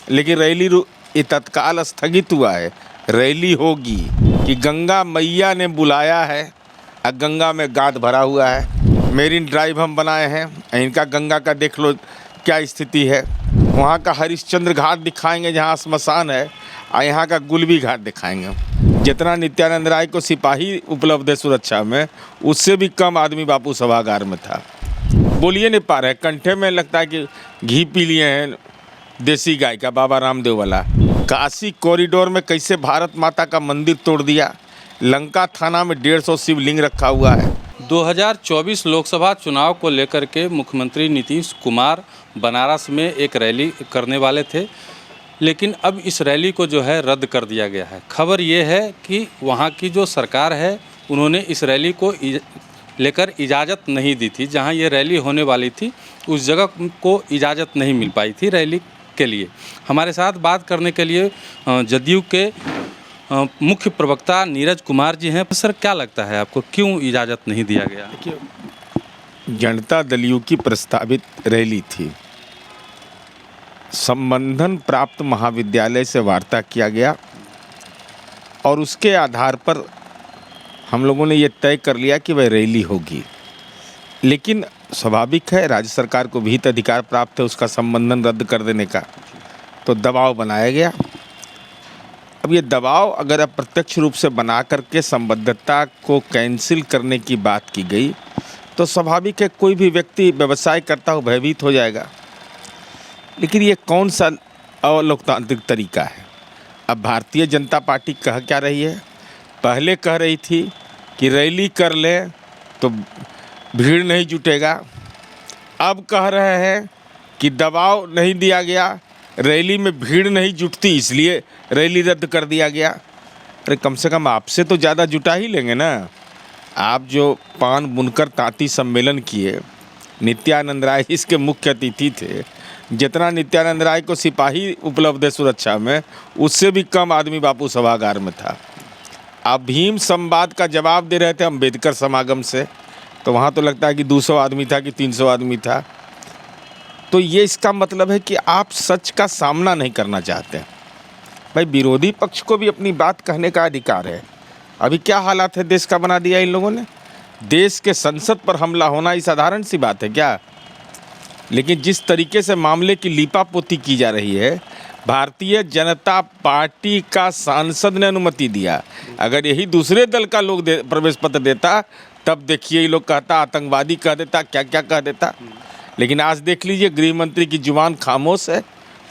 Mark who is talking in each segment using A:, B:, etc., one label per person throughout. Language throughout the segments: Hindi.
A: लेकिन रैली ये तत्काल स्थगित हुआ है। रैली होगी कि गंगा मैया ने बुलाया है और गंगा में गाद भरा हुआ है। मेरीन ड्राइव हम बनाए हैं, इनका गंगा का देख लो क्या स्थिति है। वहाँ का हरिश्चंद्र घाट दिखाएंगे जहाँ श्मशान है, और यहाँ का गुलबी घाट दिखाएंगे। जितना नित्यानंद राय को सिपाही उपलब्ध है सुरक्षा में, उससे भी कम आदमी बापू सभागार में था। बोलिए नहीं पा रहे, कंठे में लगता है कि घी पी लिए हैं देसी गाय का, बाबा रामदेव वाला। काशी कॉरिडोर में कैसे भारत माता का मंदिर तोड़ दिया। लंका थाना में 150 शिवलिंग रखा हुआ है।
B: 2024 लोकसभा चुनाव को लेकर के मुख्यमंत्री नीतीश कुमार बनारस में एक रैली करने वाले थे, लेकिन अब इस रैली को जो है रद्द कर दिया गया है। खबर ये है कि वहाँ की जो सरकार है उन्होंने इस रैली को लेकर इजाज़त नहीं दी थी। जहाँ ये रैली होने वाली थी उस जगह को इजाज़त नहीं मिल पाई थी रैली के लिए। हमारे साथ बात करने के लिए जदयू के मुख्य प्रवक्ता नीरज कुमार जी हैं। सर, क्या लगता है आपको, क्यों इजाज़त नहीं दिया गया?
A: जनता दल यू की प्रस्तावित रैली थी। संबंधन प्राप्त महाविद्यालय से वार्ता किया गया और उसके आधार पर हम लोगों ने ये तय कर लिया कि वह रैली होगी। लेकिन स्वाभाविक है, राज्य सरकार को विहित अधिकार प्राप्त है उसका संबंधन रद्द कर देने का, तो दबाव बनाया गया। अब ये दबाव अगर अप्रत्यक्ष रूप से बना करके संबद्धता को कैंसिल करने की बात की गई तो स्वाभाविक है कोई भी व्यक्ति व्यवसाय करता हो भयभीत हो जाएगा। लेकिन ये कौन सा अलोकतांत्रिक तरीका है? अब भारतीय जनता पार्टी कह क्या रही है? पहले कह रही थी कि रैली कर ले तो भीड़ नहीं जुटेगा। अब कह रहे हैं कि दबाव नहीं दिया गया, रैली में भीड़ नहीं जुटती इसलिए रैली रद्द कर दिया गया। अरे कम से कम आपसे तो ज़्यादा जुटा ही लेंगे ना। आप जो पान बुनकर तांती सम्मेलन किए, नित्यानंद राय इसके मुख्य अतिथि थे। जितना नित्यानंद राय को सिपाही उपलब्ध है सुरक्षा में, उससे भी कम आदमी बापू सभागार में था। आप भीम संवाद का जवाब दे रहे थे अम्बेडकर समागम से, तो वहाँ तो लगता है कि 200 आदमी था कि 300 आदमी था। तो ये इसका मतलब है कि आप सच का सामना नहीं करना चाहते। भाई, विरोधी पक्ष को भी अपनी बात कहने का अधिकार है। अभी क्या हालात है देश का बना दिया इन लोगों ने। देश के संसद पर हमला होना ये साधारण सी बात है क्या? लेकिन जिस तरीके से मामले की लीपापोती की जा रही है, भारतीय जनता पार्टी का सांसद ने अनुमति दिया। अगर यही दूसरे दल का लोग प्रवेश पत्र देता तब देखिए ये लोग कहता आतंकवादी कह देता, क्या क्या कह देता। लेकिन आज देख लीजिए गृह मंत्री की जुबान खामोश है,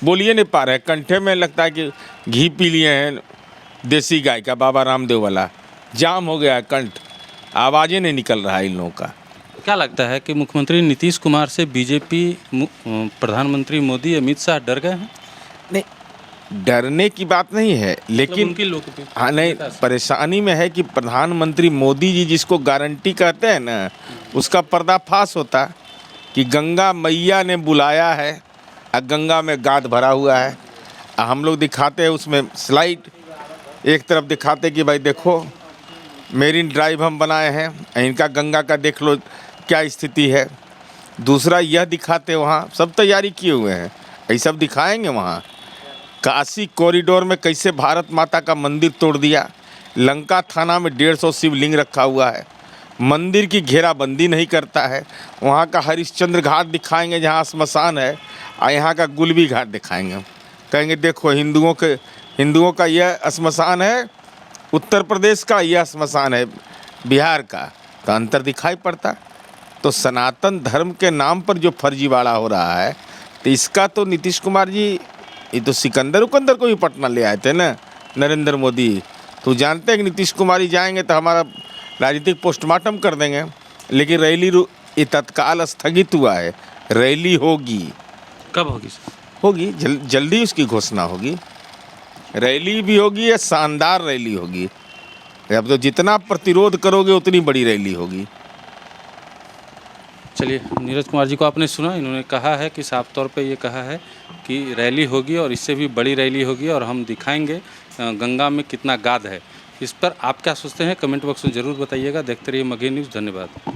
A: बोलिए नहीं पा रहे, कंठे में लगता है कि घी पी लिए हैं देसी गाय का, बाबा रामदेव वाला। जाम हो गया है कंठ, आवाज़ें नहीं निकल रहा है इन लोगों का।
B: क्या लगता है कि मुख्यमंत्री नीतीश कुमार से बीजेपी, प्रधानमंत्री मोदी, अमित शाह डर गए हैं?
A: नहीं, डरने की बात नहीं है, लेकिन हाँ नहीं, परेशानी में है कि प्रधानमंत्री मोदी जी जिसको गारंटी कहते हैं ना, उसका पर्दाफाश होता कि गंगा मैया ने बुलाया है और गंगा में गाद भरा हुआ है। हम लोग दिखाते हैं उसमें स्लाइड, एक तरफ दिखाते कि भाई देखो मेरीन ड्राइव हम बनाए हैं, इनका गंगा का देख लो क्या स्थिति है। दूसरा यह दिखाते, वहाँ सब तैयारी किए हुए हैं, ये सब दिखाएंगे। वहाँ काशी कॉरिडोर में कैसे भारत माता का मंदिर तोड़ दिया। लंका थाना में 150 शिवलिंग रखा हुआ है। मंदिर की घेराबंदी नहीं करता है। वहाँ का हरिश्चंद्र घाट दिखाएंगे जहाँ श्मशान है, और यहाँ का गुलबी घाट दिखाएंगे। कहेंगे देखो हिंदुओं का यह श्मशान है, उत्तर प्रदेश का यह श्मशान है बिहार का, तो अंतर दिखाई पड़ता। तो सनातन धर्म के नाम पर जो फर्जीवाड़ा हो रहा है, तो इसका तो नीतीश कुमार जी, ये तो सिकंदर उकंदर को भी पटना ले आए थे ना, नरेंद्र मोदी। तो जानते हैं कि नीतीश कुमार ही जाएंगे तो हमारा राजनीतिक पोस्टमार्टम कर देंगे। लेकिन रैली ये तत्काल स्थगित हुआ है। रैली होगी।
B: कब होगी?
A: होगी जल्दी उसकी घोषणा होगी। रैली भी होगी, या शानदार रैली होगी। अब तो जितना प्रतिरोध करोगे उतनी बड़ी रैली होगी।
B: चलिए, नीरज कुमार जी को आपने सुना, इन्होंने कहा है कि साफ तौर पे ये कहा है कि रैली होगी और इससे भी बड़ी रैली होगी और हम दिखाएंगे गंगा में कितना गाद है। इस पर आप क्या सोचते हैं? कमेंट बॉक्स में ज़रूर बताइएगा। देखते रहिए मगही न्यूज़। धन्यवाद।